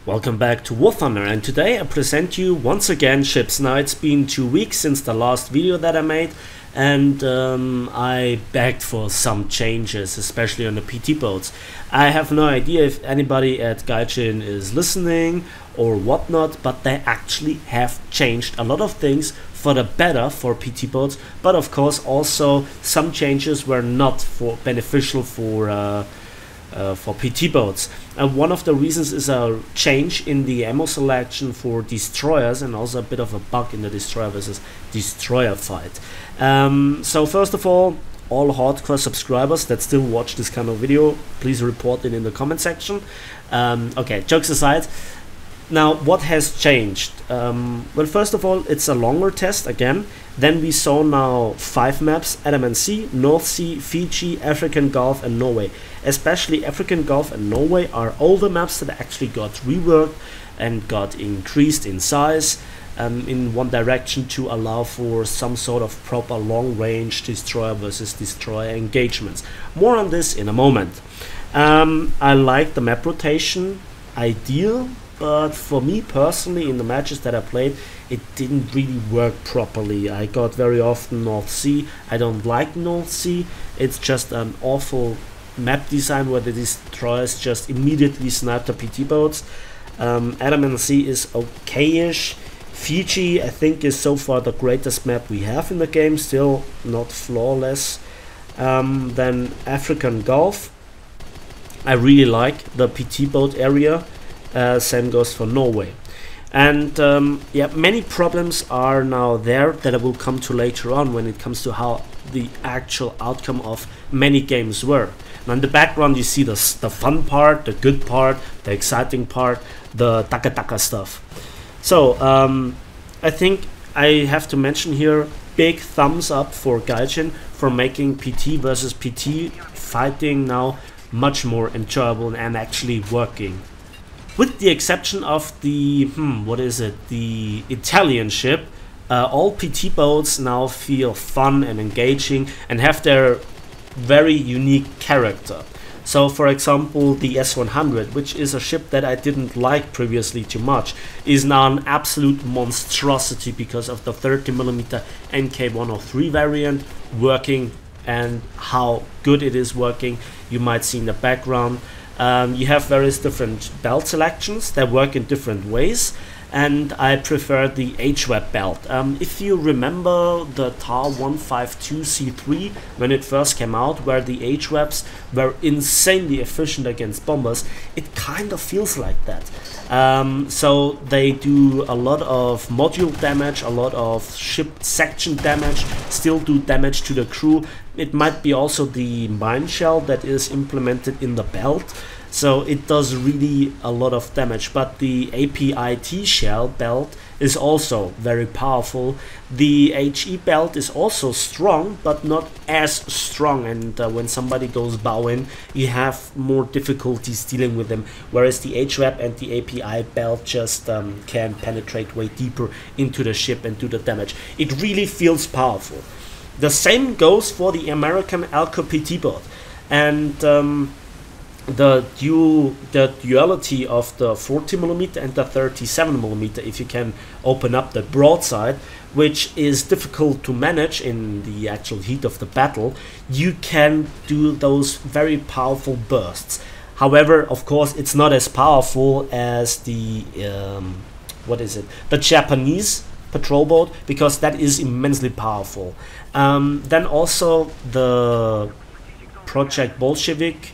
Welcome back to War Thunder, and today I present you once again ships. Now it's been 2 weeks since the last video that I made, and I begged for some changes, especially on the PT boats. I have no idea if anybody at Gaijin is listening or whatnot, but they actually have changed a lot of things for the better for PT boats, but of course also some changes were not beneficial for PT boats. And one of the reasons is a change in the ammo selection for destroyers, and also a bit of a bug in the destroyer versus destroyer fight. So first of all hardcore subscribers that still watch this kind of video, please report it in the comment section. Okay, jokes aside, now what has changed? Well, first of all, it's a longer test again. Then we saw now 5 maps: Andaman Sea, North Sea, Fiji, African Gulf and Norway. Especially African Gulf and Norway are older maps that actually got reworked and got increased in size in one direction to allow for some sort of proper long range destroyer versus destroyer engagements. More on this in a moment. I like the map rotation idea, but for me personally, in the matches that I played, it didn't really work properly. I got very often North Sea. I don't like North Sea. It's just an awful map design where the destroyers just immediately snipe the PT boats. Andaman Sea is okayish. Fiji, I think, is so far the greatest map we have in the game, still not flawless. Then African Gulf, I really like the PT boat area. Same goes for Norway. And yeah, many problems are now there that I will come to later on when it comes to how the actual outcome of many games were. Now in the background you see the fun part, the good part, the exciting part, the taka stuff. So I think I have to mention here, big thumbs up for Gaijin for making PT versus PT fighting now much more enjoyable and actually working. With the exception of the, the Italian ship, all PT boats now feel fun and engaging and have their very unique character. So for example, the S100, which is a ship that I didn't like previously too much, is now an absolute monstrosity because of the 30mm NK103 variant working and how good it is working. You might see in the background. You have various different belt selections that work in different ways, and I prefer the H-Web belt. If you remember the TAR 152C3 when it first came out, where the H-Webs were insanely efficient against bombers, it kind of feels like that. So they do a lot of module damage, a lot of ship section damage, still do damage to the crew. It might be also the mine shell that is implemented in the belt, so it does really a lot of damage. But the APIT shell belt is also very powerful. The HE belt is also strong, but not as strong, and when somebody goes bowing, you have more difficulties dealing with them, whereas the HWAP and the API belt just can penetrate way deeper into the ship and do the damage. It really feels powerful. The same goes for the American Alco PT boat, and the duality of the 40mm and the 37mm, if you can open up the broadside, which is difficult to manage in the actual heat of the battle, you can do those very powerful bursts. However, of course, it's not as powerful as the the Japanese patrol boat, because that is immensely powerful. Then also the Project Bolshevik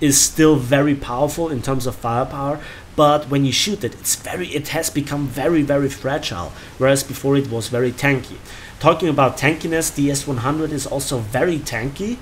is still very powerful in terms of firepower, but when you shoot it, it has become very fragile, whereas before it was very tanky. Talking about tankiness, the S100 is also very tanky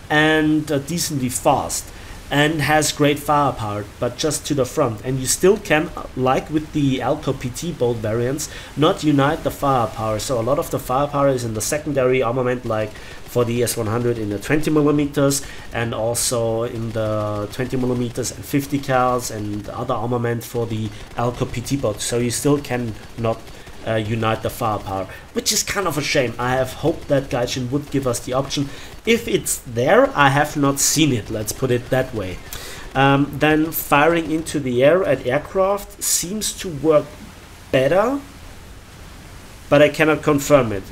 and decently fast, and has great firepower, but just to the front. And you still can, like with the Alco PT boat variants, not unite the firepower. So a lot of the firepower is in the secondary armament, like for the S100 in the 20mm, and also in the 20mm and 50 cals and other armament for the Alco PT boat. So you still can not unite the firepower, which is kind of a shame. I have hoped that Gaijin would give us the option. If it's there, I have not seen it, let's put it that way. then firing into the air at aircraft seems to work better, but I cannot confirm it.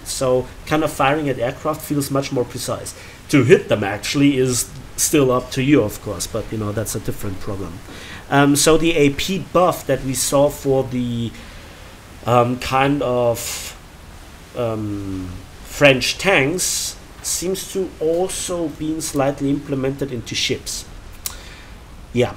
So kind of firing at aircraft feels much more precise. To hit them actually is still up to you, of course, but you know, that's a different problem. So the AP buff that we saw for the kind of French tanks seems to also be slightly implemented into ships. Yeah,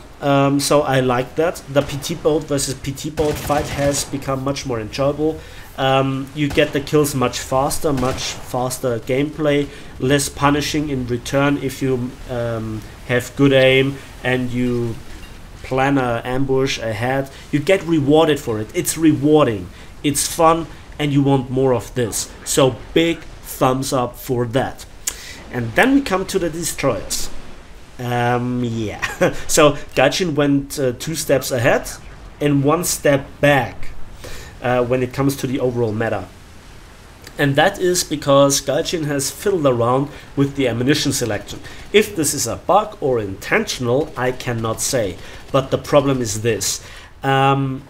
so I like that. The PT boat versus PT boat fight has become much more enjoyable. You get the kills much faster gameplay, less punishing in return if you have good aim and you plan an ambush ahead. You get rewarded for it. It's rewarding, it's fun, and you want more of this. So big thumbs up for that. And then we come to the destroyers. Yeah, so Gaijin went 2 steps ahead and 1 step back when it comes to the overall meta. And that is because Gaijin has fiddled around with the ammunition selection. If this is a bug or intentional, I cannot say. But the problem is this. In,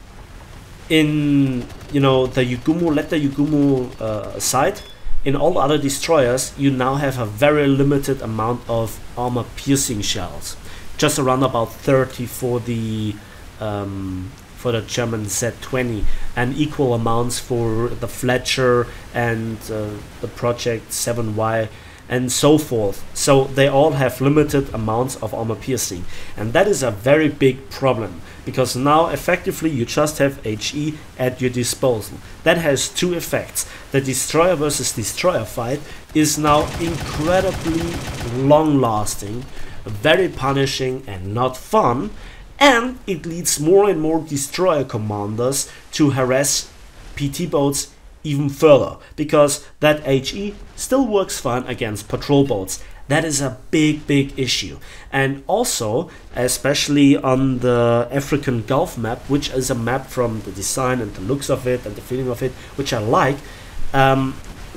you know, the Yugumo, let the Yugumo aside, in all other destroyers, you now have a very limited amount of armor-piercing shells, just around about 30 for the German Z20, and equal amounts for the Fletcher and the Project 7Y, and so forth. So they all have limited amounts of armor-piercing, and that is a very big problem, because now effectively you just have HE at your disposal. That has 2 effects. The destroyer versus destroyer fight is now incredibly long-lasting, very punishing and not fun, and it leads more and more destroyer commanders to harass PT boats even further, because that HE still works fine against patrol boats. That is a big issue. And also, especially on the African Gulf map, which is a map from the design and the looks of it and the feeling of it, which I like,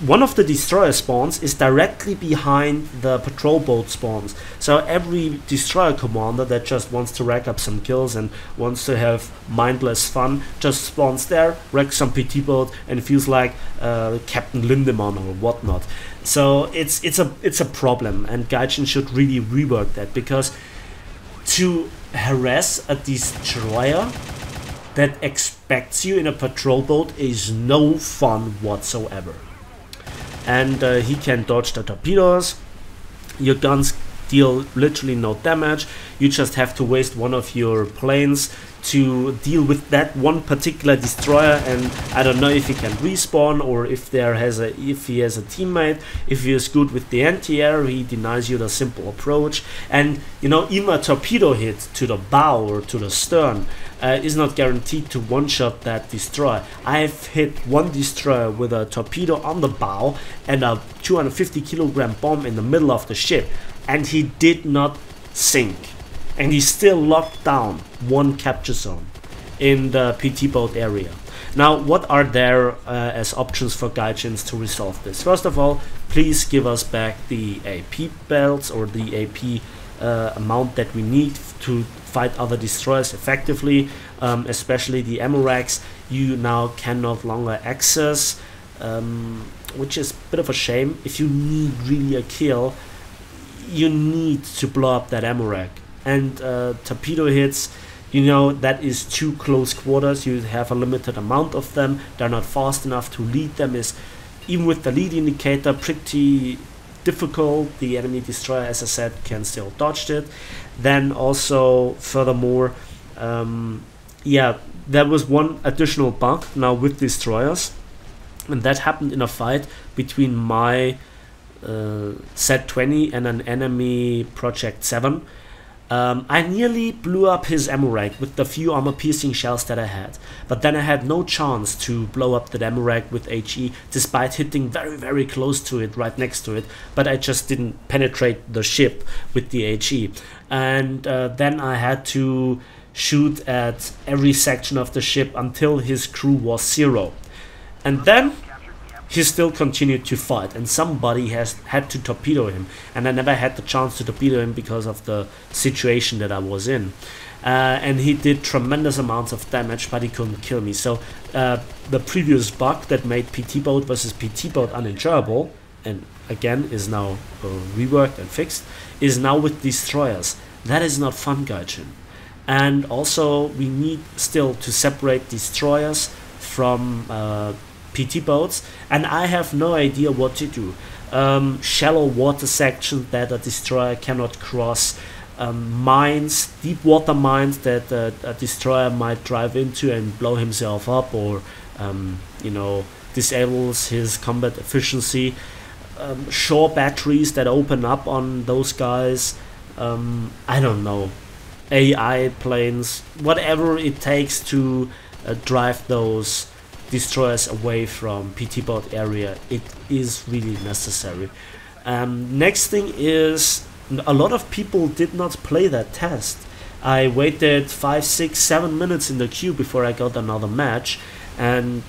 one of the destroyer spawns is directly behind the patrol boat spawns. So every destroyer commander that just wants to rack up some kills and wants to have mindless fun just spawns there, wrecks some PT boat, and feels like Captain Lindemann or whatnot. So it's a problem, and Gaijin should really rework that, because to harass a destroyer that expects you in a patrol boat is no fun whatsoever. And he can dodge the torpedoes. Your guns deal literally no damage. You just have to waste one of your planes to deal with that one particular destroyer, and I don't know if he can respawn or if he has a teammate. If he is good with the anti-air, he denies you the simple approach. And you know, even a torpedo hit to the bow or to the stern is not guaranteed to one-shot that destroyer. I've hit one destroyer with a torpedo on the bow and a 250 kilogram bomb in the middle of the ship, and he did not sink. And he still locked down one capture zone in the PT boat area. Now, what are there as options for Gaijins to resolve this? First of all, please give us back the AP belts or the AP amount that we need to fight other destroyers effectively, especially the ammo racks you now can no longer access, which is a bit of a shame. If you need really a kill, you need to blow up that ammo rack. And torpedo hits, you know, that is too close quarters. You have a limited amount of them. They're not fast enough to lead them. Is even with the lead indicator pretty difficult. The enemy destroyer, as I said, can still dodge it. Then also, furthermore, yeah, there was one additional bug now with destroyers, and that happened in a fight between my Z20 and an enemy Project 7. I nearly blew up his ammo rack with the few armor-piercing shells that I had, but then I had no chance to blow up the ammo rack with HE, despite hitting very close to it, right next to it, but I just didn't penetrate the ship with the HE. And then I had to shoot at every section of the ship until his crew was 0. And then he still continued to fight, and somebody had to torpedo him, and I never had the chance to torpedo him because of the situation that I was in. And he did tremendous amounts of damage, but he couldn't kill me. So the previous bug that made PT boat versus PT boat unenjoyable, and again is now reworked and fixed, is now with destroyers. That is not fun, Gaijin. And also we need still to separate destroyers from PT boats, and I have no idea what to do. Shallow water sections that a destroyer cannot cross, mines, deep water mines that a destroyer might drive into and blow himself up, or you know, disables his combat efficiency, shore batteries that open up on those guys, I don't know, AI planes, whatever it takes to drive those destroyers away from PT boat area. It is really necessary. Next thing is, a lot of people did not play that test. I waited 5, 6, 7 minutes in the queue before I got another match, and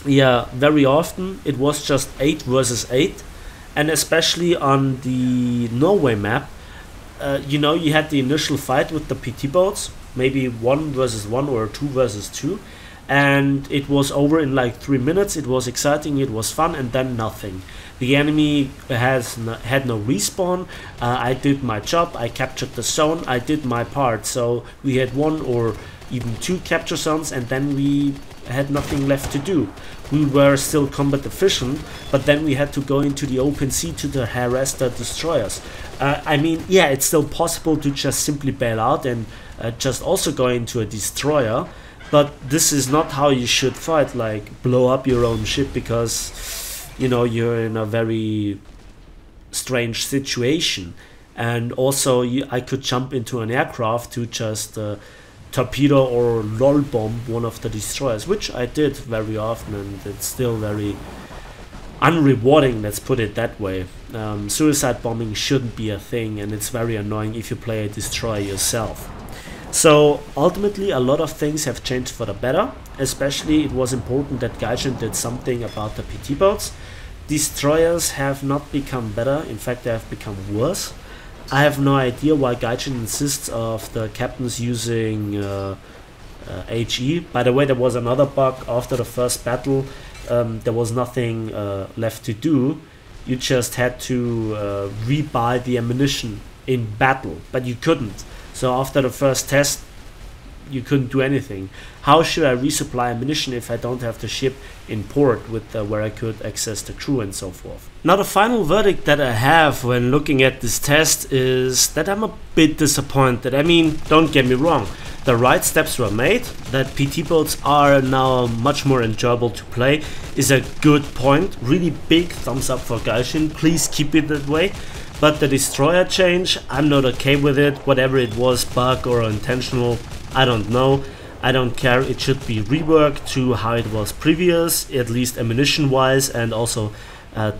yeah, very often it was just 8 versus 8, and especially on the Norway map, you know, you had the initial fight with the PT boats, maybe 1 versus 1 or 2 versus 2, and it was over in like 3 minutes. It was exciting, it was fun, and then nothing. The enemy had no respawn. I did my job, I captured the zone, I did my part. So we had 1 or even 2 capture zones, and then we had nothing left to do. We were still combat efficient, but then we had to go into the open sea to harass the destroyers. I mean, yeah, it's still possible to just simply bail out and just also go into a destroyer, but this is not how you should fight, like blow up your own ship because, you know, you're in a very strange situation. And also I could jump into an aircraft to just torpedo or lol bomb one of the destroyers, which I did very often, and it's still very unrewarding, let's put it that way. Suicide bombing shouldn't be a thing, and it's very annoying if you play a destroyer yourself. So ultimately a lot of things have changed for the better. Especially it was important that Gaijin did something about the PT boats. Destroyers have not become better, in fact they have become worse. I have no idea why Gaijin insists of the captains using HE. By the way, there was another bug after the first battle. There was nothing left to do. You just had to rebuy the ammunition in battle, but you couldn't. So after the first test, you couldn't do anything. How should I resupply ammunition if I don't have the ship in port with where I could access the crew and so forth? Now the final verdict that I have when looking at this test is that I'm a bit disappointed. I mean, don't get me wrong, the right steps were made. That PT boats are now much more enjoyable to play is a good point. Really big thumbs up for Gaijin, please keep it that way. But the destroyer change, I'm not okay with it. Whatever it was, bug or intentional, I don't know. I don't care. It should be reworked to how it was previous, at least ammunition wise and also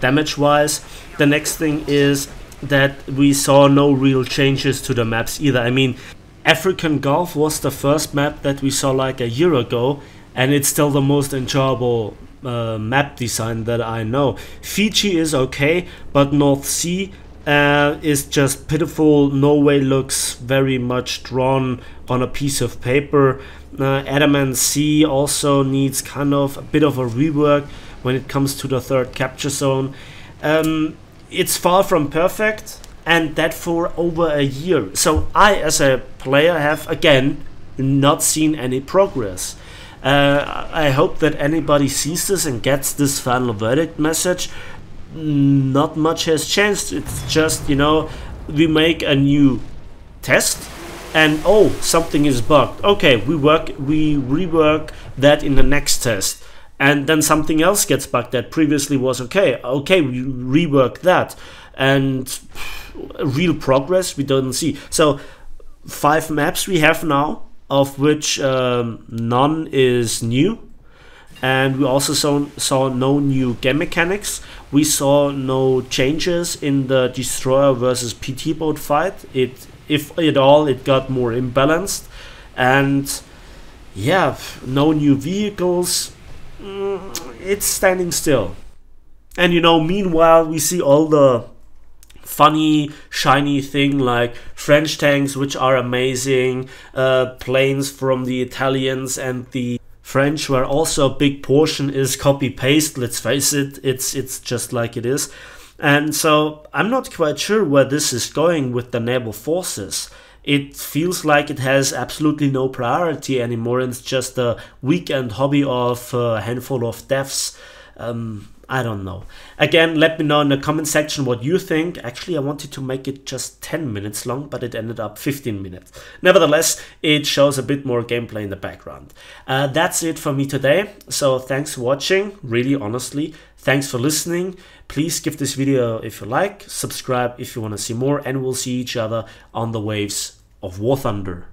damage wise. The next thing is that we saw no real changes to the maps either. I mean, African Gulf was the first map that we saw like a year ago, and it's still the most enjoyable map design that I know. Fiji is okay, but North Sea is just pitiful. Norway looks very much drawn on a piece of paper. Adamant Sea also needs kind of a bit of a rework when it comes to the third capture zone. It's far from perfect, and that for over a year. So I, as a player, have again not seen any progress. I hope that anybody sees this and gets this final verdict message. Not much has changed. It's just, you know, we make a new test and oh, something is bugged. Okay, we rework that in the next test, and then something else gets bugged that previously was okay. Okay, we rework that, and real progress we don't see. So 5 maps we have now, of which none is new. And we also saw no game mechanics. We saw no changes in the destroyer versus PT boat fight. If at all, it got more imbalanced. And yeah, no new vehicles. it's standing still. And you know, meanwhile, we see all the funny, shiny thing like French tanks, which are amazing, planes from the Italians and the French, where also a big portion is copy-paste. Let's face it, it's just like it is. And so I'm not quite sure where this is going with the naval forces. It feels like it has absolutely no priority anymore, and it's just a weekend hobby of a handful of devs. I don't know. Again, let me know in the comment section what you think. Actually, I wanted to make it just 10 minutes long, but it ended up 15 minutes. Nevertheless, it shows a bit more gameplay in the background. That's it for me today. So thanks for watching, really honestly. Thanks for listening. Please give this video if you like, subscribe if you want to see more, and we'll see each other on the waves of War Thunder.